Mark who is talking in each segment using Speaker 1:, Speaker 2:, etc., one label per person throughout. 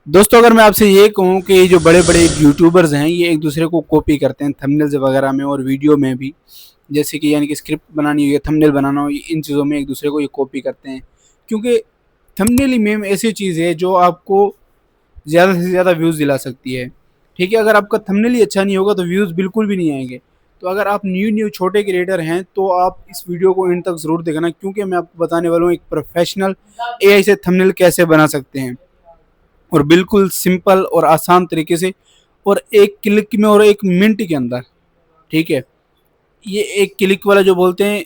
Speaker 1: दोस्तों अगर मैं आपसे ये कहूँ कि ये जो बड़े बड़े यूट्यूबर्स हैं ये एक दूसरे को कॉपी करते हैं थंबनेल्स वगैरह में और वीडियो में भी, जैसे कि यानी कि स्क्रिप्ट बनानी हो या थंबनेल बनाना हो, इन चीज़ों में एक दूसरे को ये कॉपी करते हैं। क्योंकि थंबनेल ही मेम ऐसी चीज़ है जो आपको ज़्यादा से ज़्यादा व्यूज़ दिला सकती है। ठीक है, अगर आपका थंबनेल ही अच्छा नहीं होगा तो व्यूज़ बिल्कुल भी नहीं आएंगे। तो अगर आप न्यू छोटे क्रिएटर हैं तो आप इस वीडियो को एंड तक ज़रूर देखना, क्योंकि मैं आपको बताने वाला हूँ एक प्रोफेशनल एआई से थंबनेल कैसे बना सकते हैं, और बिल्कुल सिंपल और आसान तरीके से, और एक क्लिक में और एक मिनट के अंदर। ठीक है, ये एक क्लिक वाला जो बोलते हैं,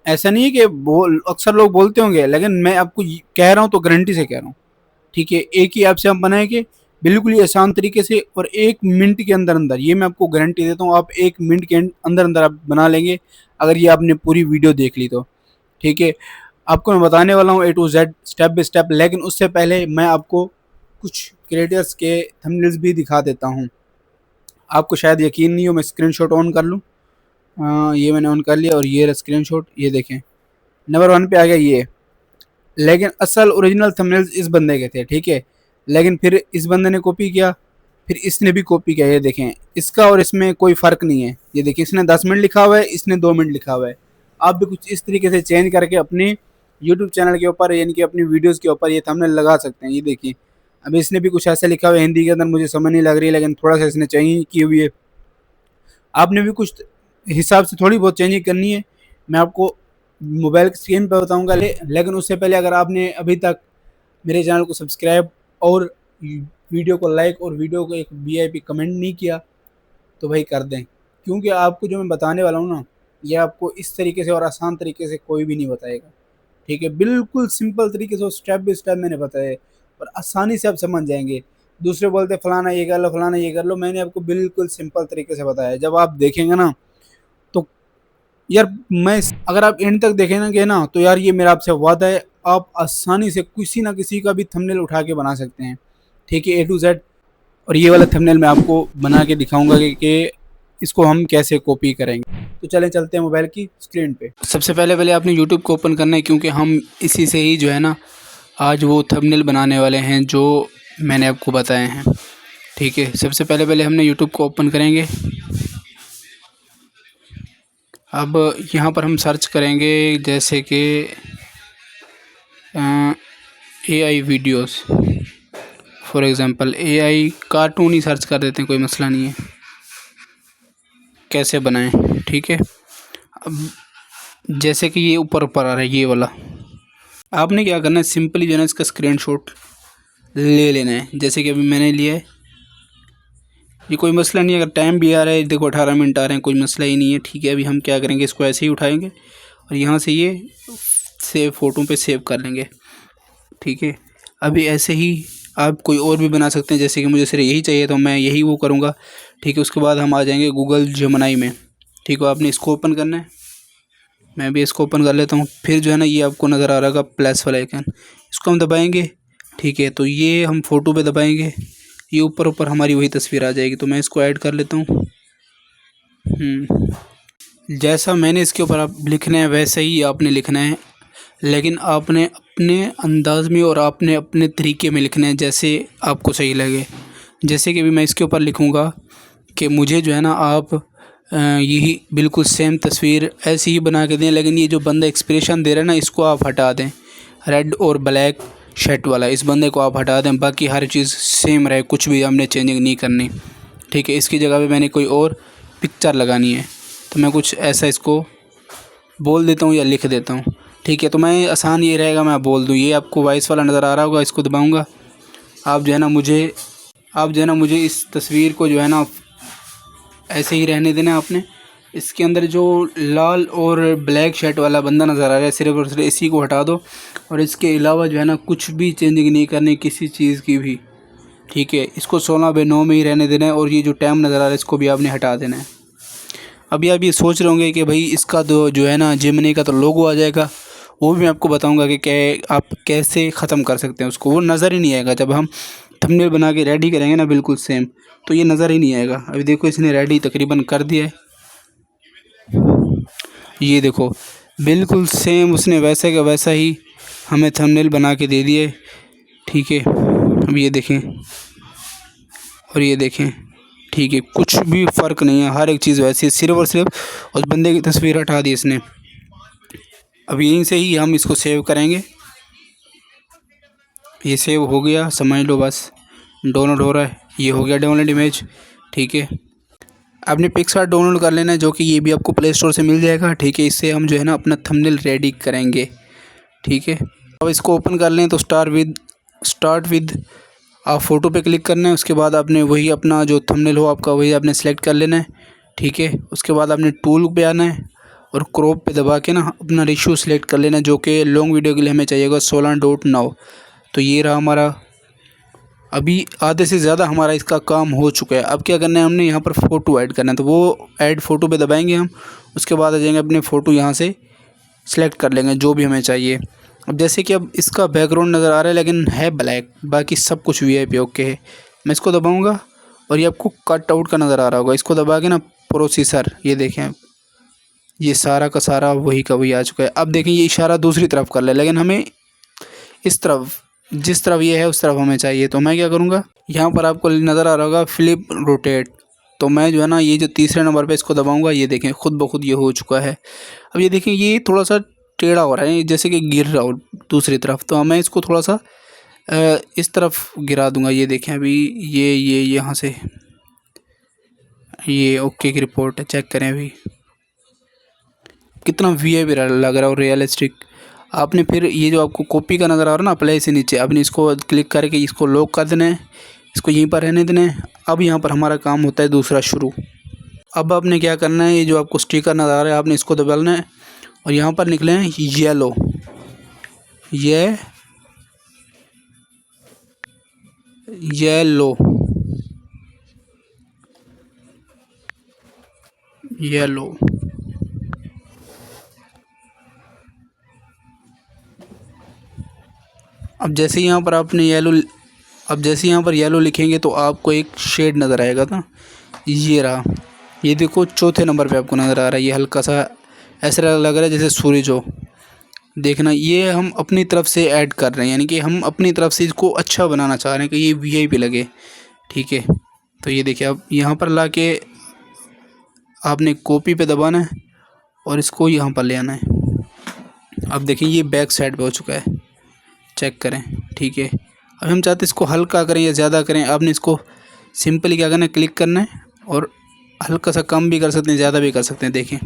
Speaker 1: ऐसा नहीं है कि बोल अक्सर लोग बोलते होंगे, लेकिन मैं आपको कह रहा हूँ तो गारंटी से कह रहा हूँ। ठीक है, एक ही ऐप से हम बनाएंगे बिल्कुल ही आसान तरीके से और 1 मिनट के अंदर अंदर, ये मैं आपको गारंटी देता हूँ, आप 1 मिनट के अंदर अंदर आप बना लेंगे अगर ये आपने पूरी वीडियो देख ली तो। ठीक है, आपको मैं बताने वाला हूँ A to Z step by step, लेकिन उससे पहले मैं आपको कुछ क्रिएटर्स के थंबनेल्स भी दिखा देता हूँ। आपको शायद यकीन नहीं हो, मैं स्क्रीनशॉट ऑन कर लूँ। ये मैंने ऑन कर लिया और ये रहा स्क्रीनशॉट, ये देखें नंबर 1 पे आ गया ये। लेकिन असल ओरिजिनल थंबनेल्स इस बंदे के थे। ठीक है, लेकिन फिर इस बंदे ने कॉपी किया, फिर इसने भी कॉपी किया। ये देखें, इसका और इसमें कोई फ़र्क नहीं है। ये देखिए, इसने 10 मिनट लिखा हुआ है, इसने 2 मिनट लिखा हुआ है। आप भी कुछ इस तरीके से चेंज करके अपने यूट्यूब चैनल के ऊपर यानी कि अपनी वीडियोज़ के ऊपर ये थंबनेल लगा सकते हैं। ये देखिए, अभी इसने भी कुछ ऐसा लिखा हुआ है हिंदी के अंदर, मुझे समझ नहीं लग रही है, लेकिन थोड़ा-सा इसने चेंज की हुई है। आपने भी कुछ हिसाब से थोड़ी बहुत चेंजिंग करनी है, मैं आपको मोबाइल की स्क्रीन पर बताऊँगा। लेकिन उससे पहले अगर आपने अभी तक मेरे चैनल को सब्सक्राइब और वीडियो को लाइक और वीडियो को एक वीआईपी कमेंट नहीं किया तो भाई कर दें, क्योंकि आपको जो मैं बताने वाला हूँ ना, ये आपको इस तरीके से और आसान तरीके से कोई भी नहीं बताएगा। ठीक है, बिल्कुल सिंपल तरीके से और स्टेप बाय स्टेप मैंने बताया है और आसानी से आप समझ जाएंगे। दूसरे बोलते फलाना ये कर लो, फलाना ये कर लो, मैंने आपको बिल्कुल सिंपल तरीके से बताया है। जब आप देखेंगे ना तो यार, मैं अगर आप एंड तक देखेंगे ना तो यार, ये मेरा आपसे वादा है, आप आसानी से किसी ना किसी का भी थंबनेल उठा के बना सकते हैं। ठीक है, A to Z। और ये वाला थंबनेल मैं आपको बना के दिखाऊंगा कि इसको हम कैसे कॉपी करेंगे। तो चलें, चलते हैं मोबाइल की स्क्रीन पे। सबसे पहले पहले आपने यूट्यूब को ओपन करना है, क्योंकि हम इसी से ही जो है ना आज वो थंबनेल बनाने वाले हैं जो मैंने आपको बताए हैं। ठीक है, सबसे पहले पहले हमने यूट्यूब को ओपन करेंगे। अब यहाँ पर हम सर्च करेंगे जैसे कि AI videos, for example AI cartoon he search कर देते हैं, कोई मसला नहीं है, कैसे बनाएं। ठीक है, अब जैसे कि ये ऊपर ऊपर आ रहा है ये वाला, आपने क्या करना है, सिंपली जो है ना इसका स्क्रीनशॉट ले लेना है, जैसे कि अभी मैंने लिया है। ये कोई मसला नहीं है, अगर टाइम भी आ रहा है, देखो 18 मिनट आ रहे हैं, कोई मसला ही नहीं है। ठीक है, अभी हम क्या करेंगे, इसको ऐसे ही उठाएंगे और यहाँ से ये सेव फ़ोटो पे सेव कर लेंगे। ठीक है, अभी ऐसे ही आप कोई और भी बना सकते हैं, जैसे कि मुझे सिर्फ यही चाहिए तो मैं यही वो करूँगा। ठीक है, उसके बाद हम आ जाएंगे गूगल जेमिनी में। ठीक है, आपने इसको ओपन करना है, मैं भी इसको ओपन कर लेता हूँ। फिर जो है ना ये आपको नज़र आ रहा होगा प्लस वाला आइकन, इसको हम दबाएंगे। ठीक है, तो ये हम फ़ोटो पे दबाएंगे, ये ऊपर ऊपर हमारी वही तस्वीर आ जाएगी। तो मैं इसको ऐड कर लेता हूँ। जैसा मैंने इसके ऊपर आप लिखना है वैसे ही आपने लिखना है, लेकिन आपने अपने अंदाज में और आपने अपने तरीके में लिखना है जैसे आपको सही लगे। जैसे कि अभी मैं इसके ऊपर लिखूँगा कि मुझे जो है ना आप यही बिल्कुल सेम तस्वीर ऐसी ही बना के दें, लेकिन ये जो बंदा एक्सप्रेशन दे रहा है ना इसको आप हटा दें, रेड और ब्लैक शर्ट वाला इस बंदे को आप हटा दें, बाकी हर चीज़ सेम रहे, कुछ भी हमने चेंजिंग नहीं करनी। ठीक है, इसकी जगह पे मैंने कोई और पिक्चर लगानी है, तो मैं कुछ ऐसा इसको बोल देता हूँ या लिख देता हूँ। ठीक है, तो मैं आसान ये रहेगा, मैं बोल दूँ। ये आपको वॉइस वाला नज़र आ रहा होगा, इसको दबाऊँगा। आप जो है ना मुझे इस तस्वीर को जो है ना ऐसे ही रहने देना आपने। इसके अंदर जो लाल और ब्लैक शर्ट वाला बंदा नज़र आ रहा है सिर्फ और सिर्फ इसी को हटा दो, और इसके अलावा जो है ना कुछ भी चेंजिंग नहीं करनी किसी चीज़ की भी। ठीक है, इसको 16:9 में ही रहने देना है, और ये जो टाइम नज़र आ रहा है इसको भी आपने हटा देना है। अभी आप ये सोच रहे होंगे कि भाई इसका तो जो है ना जेमिनी का तो लोगो आ जाएगा, वो भी मैं आपको बताऊंगा कि क्या आप कैसे ख़त्म कर सकते हैं उसको, वो नज़र ही नहीं आएगा। जब हम थंबनेल बना के रेडी करेंगे ना बिल्कुल सेम, तो ये नज़र ही नहीं आएगा। अभी देखो इसने रेडी तकरीबन कर दिया है, ये देखो बिल्कुल सेम उसने वैसे का वैसा ही हमें थंबनेल बना के दे दिए। ठीक है, अब ये देखें और ये देखें, ठीक है, कुछ भी फ़र्क नहीं है, हर एक चीज़ वैसी है, सिर्फ और सिर्फ उस बंदे की तस्वीर हटा दी इसने। अब यहीं से ही हम इसको सेव करेंगे। ये सेव हो गया, समझ लो, बस डाउनलोड हो रहा है। ये हो गया डाउनलोड इमेज, ठीक है। आपने पिक्सआर्ट डाउनलोड कर लेना है, जो कि ये भी आपको प्ले स्टोर से मिल जाएगा, ठीक है। इससे हम जो है ना अपना थंबनेल रेडी करेंगे, ठीक है। अब इसको ओपन कर लें तो स्टार्ट विद आप फ़ोटो पे क्लिक करना है। उसके बाद आपने वही अपना जो थंबनेल हो आपका वही आपने सेलेक्ट कर लेना है, ठीक है। उसके बाद आपने टूल पे आना है और क्रॉप पे दबा के ना अपना रेशियो सेलेक्ट कर लेना है, जो कि लॉन्ग वीडियो के लिए हमें चाहिएगा 16:9। तो ये रहा हमारा, अभी आधे से ज़्यादा हमारा इसका काम हो चुका है। अब क्या करना है, हमने यहाँ पर फ़ोटो ऐड करना है, तो वो ऐड फ़ोटो पे दबाएंगे हम। उसके बाद आ जाएंगे अपने फ़ोटो, यहाँ से सेलेक्ट कर लेंगे जो भी हमें चाहिए। अब जैसे कि अब इसका बैकग्राउंड नज़र आ रहा है लेकिन है ब्लैक, बाकी सब कुछ VIP ओके है। मैं इसको दबाऊँगा और ये आपको कट आउट का नज़र आ रहा होगा। इसको दबा के ना प्रोसेसर, ये देखें ये सारा का सारा वही का वही आ चुका है। अब देखें ये इशारा दूसरी तरफ कर ले, लेकिन हमें इस तरफ, जिस तरफ ये है उस तरफ हमें चाहिए। तो मैं क्या करूँगा, यहाँ पर आपको नज़र आ रहा होगा फ्लिप रोटेट, तो मैं जो है ना ये जो तीसरे नंबर पे इसको दबाऊँगा। ये देखें खुद ब खुद ये हो चुका है। अब ये देखें ये थोड़ा सा टेढ़ा हो रहा है, जैसे कि गिर रहा हो दूसरी तरफ, तो मैं इसको थोड़ा सा इस तरफ गिरा दूँगा। ये देखें अभी ये यहाँ से ये ओके की रिपोर्ट है, चेक करें अभी कितना VIP लग रहा है और रियलिस्टिक। आपने फिर ये जो आपको कॉपी का नज़र आ रहा है ना अप्लाई से नीचे, आपने इसको क्लिक करके इसको लॉक कर देना है, इसको यहीं पर रहने देना है। अब यहाँ पर हमारा काम होता है दूसरा शुरू। अब आपने क्या करना है, ये जो आपको स्टिकर नज़र आ रहा है आपने इसको दबाना है और यहाँ पर निकले हैं येलो, येलो। अब जैसे यहाँ पर आपने येलो लिखेंगे तो आपको एक शेड नज़र आएगा ना, ये रहा। ये देखो चौथे नंबर पे आपको नज़र आ रहा है, ये हल्का सा ऐसा लग रहा है जैसे सूरज हो। देखना ये हम अपनी तरफ से ऐड कर रहे हैं, यानी कि हम अपनी तरफ से इसको अच्छा बनाना चाह रहे हैं कि ये VIP लगे, ठीक है। तो ये देखिए अब यहाँ पर ला के आपने कॉपी पे दबाना है और इसको यहाँ पर ले आना है। अब देखिए ये बैक साइड पे हो चुका है, चेक करें, ठीक है। अब हम चाहते हैं इसको हल्का करें या ज़्यादा करें। आपने इसको सिंपली क्या करना है, क्लिक करना है और हल्का सा कम भी कर सकते हैं, ज़्यादा भी कर सकते हैं। देखें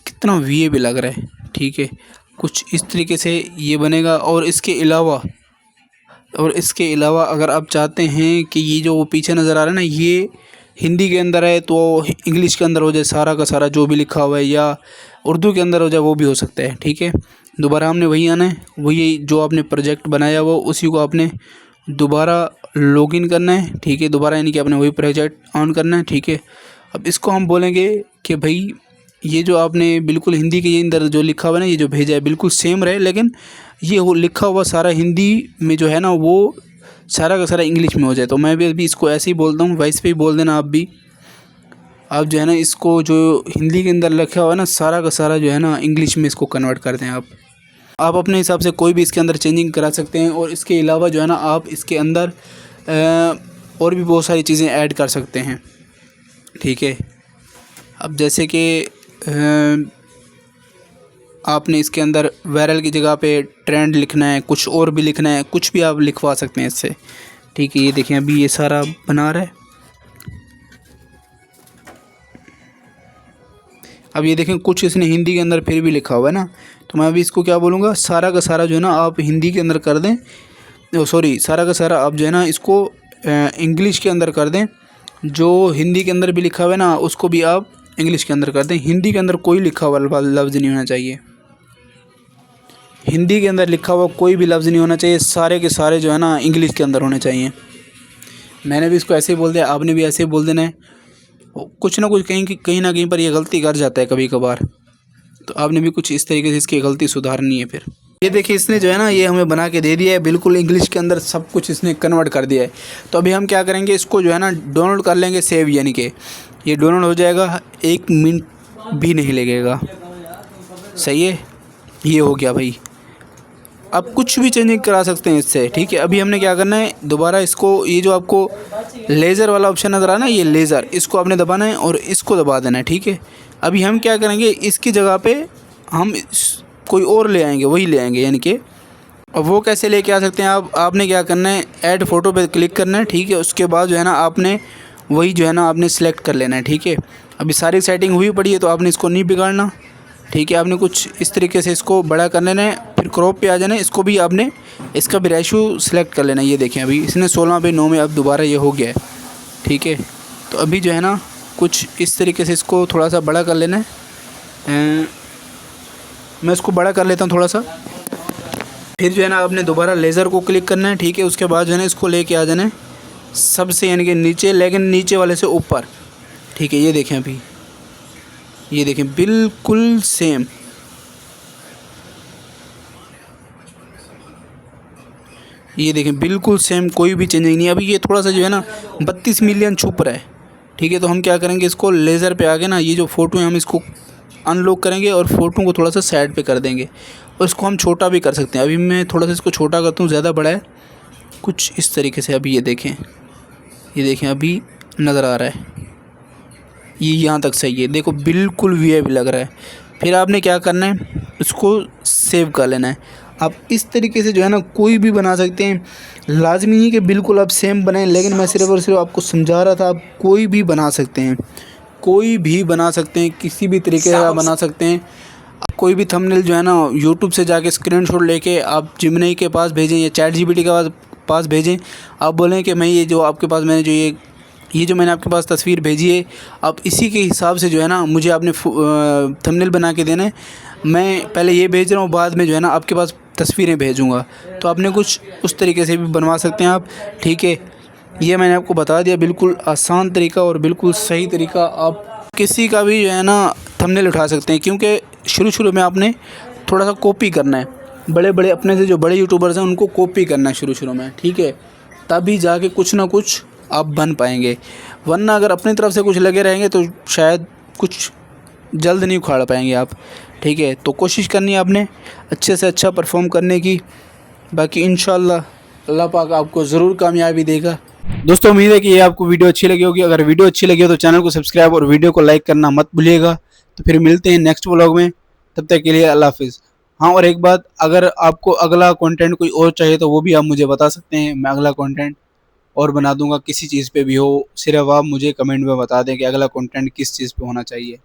Speaker 1: कितना VIP लग रहा है, ठीक है। कुछ इस तरीके से ये बनेगा। और इसके अलावा अगर आप चाहते हैं कि ये जो पीछे नज़र आ रहा है ना ये हिंदी के अंदर है तो इंग्लिश के अंदर हो जाए, सारा का सारा जो भी लिखा हुआ है, या उर्दू के अंदर हो जाए, वो भी हो सकता है, ठीक है। दोबारा हमने वही आना है, वही जो आपने प्रोजेक्ट बनाया हुआ उसी को आपने दोबारा लॉगिन करना है, ठीक है। दोबारा यानी कि आपने वही प्रोजेक्ट ऑन करना है, ठीक है। अब इसको हम बोलेंगे कि भाई ये जो आपने बिल्कुल हिंदी के अंदर जो लिखा हुआ है ना, ये जो भेजा है बिल्कुल सेम रहे, लेकिन ये लिखा हुआ सारा हिंदी में जो है ना वो सारा का सारा इंग्लिश में हो जाए। तो मैं भी अभी इसको ऐसे ही बोलता हूँ, वैसे पे ही बोल देना आप भी। आप जो है ना इसको जो हिंदी के अंदर लिखा हुआ है ना सारा का सारा जो है ना इंग्लिश में इसको कन्वर्ट कर दें। आप अपने हिसाब से कोई भी इसके अंदर चेंजिंग करा सकते हैं। और इसके अलावा जो है ना आप इसके अंदर और भी बहुत सारी चीज़ें ऐड कर सकते हैं, ठीक है। अब जैसे कि आपने इसके अंदर वायरल की जगह पे ट्रेंड लिखना है, कुछ और भी लिखना है, कुछ भी आप लिखवा सकते हैं इससे, ठीक है। ये देखें अभी ये सारा बना रहा है। अब ये देखें कुछ इसने हिंदी के अंदर फिर भी लिखा हुआ है ना, तो मैं अभी इसको क्या बोलूँगा, सारा का सारा जो है ना आप हिंदी के अंदर कर दें, सॉरी सारा का सारा आप जो है ना इसको इंग्लिश के अंदर कर दें। जो हिंदी के अंदर भी लिखा हुआ है ना उसको भी आप इंग्लिश के अंदर कर दें। हिंदी के अंदर कोई लिखा हुआ लफ्ज़ नहीं होना चाहिए, हिंदी के अंदर लिखा हुआ कोई भी लफ्ज़ नहीं होना चाहिए, सारे के सारे जो है ना इंग्लिश के अंदर होने चाहिए। मैंने भी इसको ऐसे ही बोल दिया, आपने भी ऐसे ही बोल देना है। कुछ ना कुछ कहीं ना कहीं पर ये गलती कर जाता है कभी कभार, तो आपने भी कुछ इस तरीके से इसकी गलती सुधारनी है। फिर ये देखिए इसने जो है ना ये हमें बना के दे दिया है, बिल्कुल इंग्लिश के अंदर सब कुछ इसने कन्वर्ट कर दिया है। तो अभी हम क्या करेंगे, इसको जो है ना डाउनलोड कर लेंगे सेव, यानी कि ये डाउनलोड हो जाएगा, 1 मिनट भी नहीं लगेगा। सही है, ये हो गया भाई। आप कुछ भी चेंजिंग करा सकते हैं इससे, ठीक है। अभी हमने क्या करना है, दोबारा इसको, ये जो आपको लेज़र वाला ऑप्शन नज़र आ रहा है ना, ये लेज़र, इसको आपने दबाना है और इसको दबा देना है, ठीक है। अभी हम क्या करेंगे, इसकी जगह पे हम कोई और ले आएंगे, वही ले आएंगे, यानी कि अब वो कैसे लेके आ सकते हैं आप, आपने क्या करना है, ऐड फ़ोटो पे क्लिक करना है, ठीक है। उसके बाद जो है ना आपने वही जो है ना आपने सेलेक्ट कर लेना है, ठीक है। अभी सारी सेटिंग हुई पड़ी है तो आपने इसको नहीं बिगाड़ना, ठीक है। आपने कुछ इस तरीके से इसको बड़ा कर लेना है, फिर क्रॉप पे आ जाना है। इसको भी आपने इसका भी रेशो सेलेक्ट कर लेना है। ये देखें अभी इसने 16:9 में अब दोबारा ये हो गया है, ठीक है। तो अभी जो है ना कुछ इस तरीके से इसको थोड़ा सा बड़ा कर लेना है। मैं इसको बड़ा कर लेता हूँ थोड़ा सा। फिर जो है ना आपने दोबारा लेज़र को क्लिक करना है, ठीक है। उसके बाद जो है ना इसको लेके आ जाना है सबसे, यानी कि नीचे, लेकिन नीचे वाले से ऊपर, ठीक है। ये देखें अभी, ये देखें बिल्कुल सेम, ये देखें बिल्कुल सेम, कोई भी चेंजिंग नहीं है। अभी ये थोड़ा सा जो है ना 32 मिलियन छुप रहा है, ठीक है। तो हम क्या करेंगे, इसको लेज़र पे आके ना ये जो फ़ोटो है हम इसको अनलॉक करेंगे और फ़ोटो को थोड़ा सा साइड पे कर देंगे और इसको हम छोटा भी कर सकते हैं। अभी मैं थोड़ा सा इसको छोटा करता हूँ, ज़्यादा बड़ा है कुछ इस तरीके से। अभी ये देखें अभी नज़र आ रहा है, ये यहाँ तक सही है, देखो बिल्कुल वीआईपी लग रहा है। फिर आपने क्या करना है, इसको सेव कर लेना है। आप इस तरीके से जो है ना कोई भी बना सकते हैं, लाजमी नहीं कि बिल्कुल आप सेम बनाएं, लेकिन मैं सिर्फ और सिर्फ आपको समझा रहा था। आप कोई भी बना सकते हैं, कोई भी बना सकते हैं, किसी भी तरीके से आप बना सकते हैं। आप कोई भी थंबनेल जो है ना यूट्यूब से जाके स्क्रीनशॉट लेके आप जिमिनी के पास भेजें या चैट जीपीटी के पास भेजें। आप बोलें कि मैं ये जो आपके पास मैंने जो ये जो मैंने आपके पास तस्वीर भेजी है, आप इसी के हिसाब से जो है ना मुझे आपने थंबनेल बना के देना है। मैं पहले ये भेज रहा हूँ, बाद में जो है ना आपके पास तस्वीरें भेजूँगा। तो आपने कुछ उस तरीके से भी बनवा सकते हैं आप, ठीक है। ये मैंने आपको बता दिया, बिल्कुल आसान तरीका और बिल्कुल सही तरीका। आप किसी का भी जो है ना थंबनेल उठा सकते हैं, क्योंकि शुरू में आपने थोड़ा सा कॉपी करना है, बड़े अपने से जो बड़े यूट्यूबर्स हैं उनको कॉपी करना है शुरू में, ठीक है। तभी जाके कुछ ना कुछ आप बन पाएंगे, वरना अगर अपनी तरफ से कुछ लगे रहेंगे तो शायद कुछ जल्द नहीं उखाड़ पाएंगे आप, ठीक है। तो कोशिश करनी है आपने अच्छे से अच्छा परफॉर्म करने की। बाकी इंशाल्लाह अल्लाह पाक आपको ज़रूर कामयाबी देगा। दोस्तों उम्मीद है कि ये आपको वीडियो अच्छी लगी होगी। अगर वीडियो अच्छी लगी हो तो चैनल को सब्सक्राइब और वीडियो को लाइक करना मत भूलिएगा। तो फिर मिलते हैं नेक्स्ट व्लॉग में, तब तक के लिए अल्लाह हाफिज़। हाँ, और एक बात, अगर आपको अगला कंटेंट कोई और चाहिए तो वो भी आप मुझे बता सकते हैं, मैं अगला कंटेंट और बना दूंगा, किसी चीज़ पे भी हो। सिर्फ आप मुझे कमेंट में बता दें कि अगला कंटेंट किस चीज़ पे होना चाहिए।